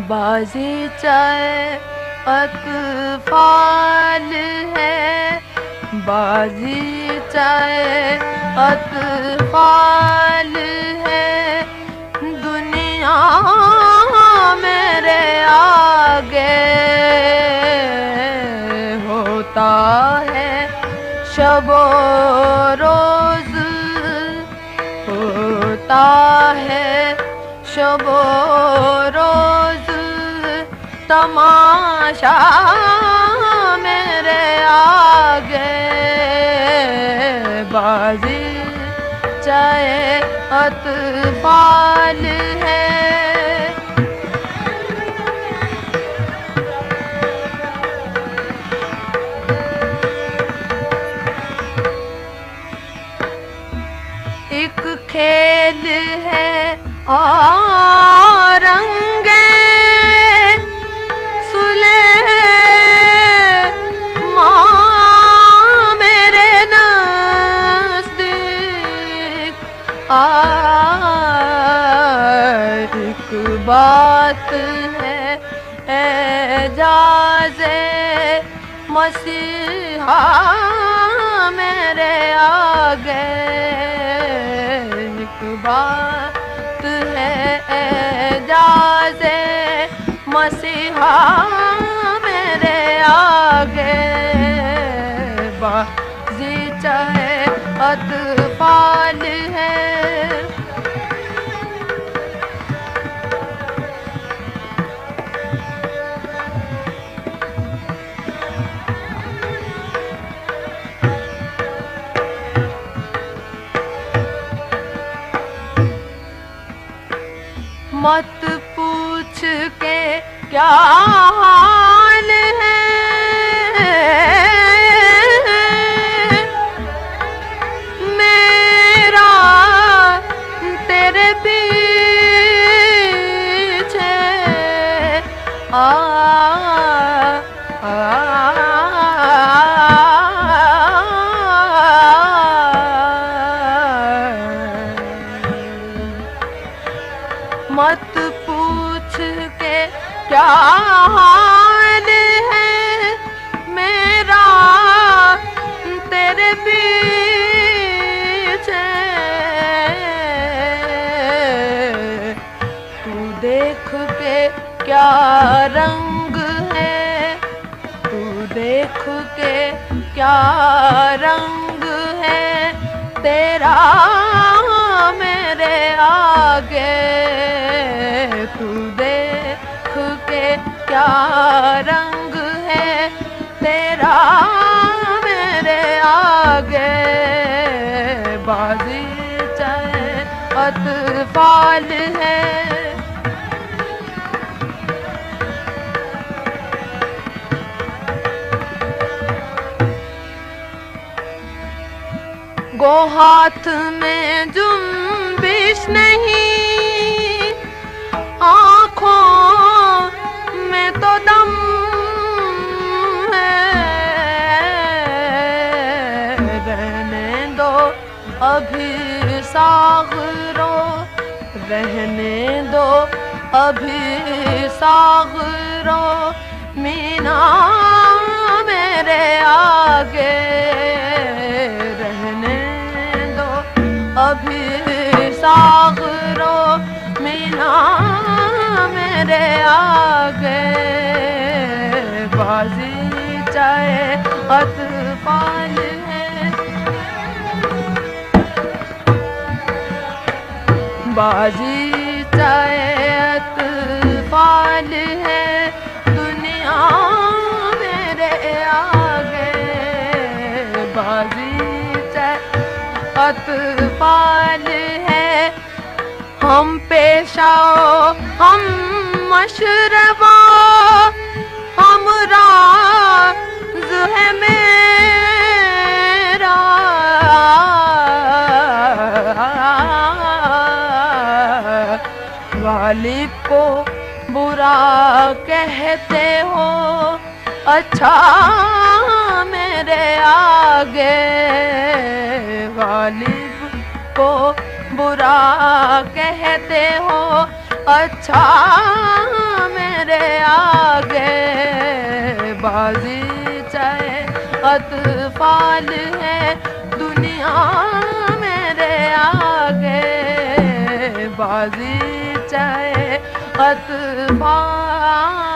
बाज़ीचाए अतफ़ाल है, बाज़ीचाए अतफ़ाल है, दुनिया मेरे आगे होता है शबो रोज़, होता है शबो रोज़ तमाशा मेरे आगे। बाज़ीचाए अतफ़ाल है, एक खेल है और रंगे मेरे नज़दीक एक बात है एजाज़े मसीहा मेरे आगे, एक बात है एजाज़े मसीहा मेरे आगे। बाज़ीचाए अतफ़ाल है, मत पूछ के क्या हाल है, मेरा तेरे पीछे मत पूछ के क्या हाल है, मेरा तेरे पीछे। तू देख के क्या रंग है, तू देख के क्या रंग है तेरा मेरे आगे। तू देख के क्या रंग है तेरा मेरे आगे। बाज़ीचाए अतफ़ाल है, गो हाथ में जुम्बिश नहीं, आँखों में तो दम है। रहने दो अभी सागरो, रहने दो अभी सागरो, मीना मेरे आगे। अभी सागरो मीना मेरे आगे। बाज़ीचाए अतफ़ाल है, बाज़ीचाए अतफ़ाल है, दुनिया मेरे आगे। बाज़ीचाए अतफ़ाल है, हम पेशाओ हम मशरबा, हमरा है मेरा गालिब को बुरा कहते हो, अच्छा मेरे आगे। गालिब को बुरा कहते हो, अच्छा मेरे आगे। बाजी चाहे अतफाल है दुनिया मेरे आगे। बाजी चाहे अतफाल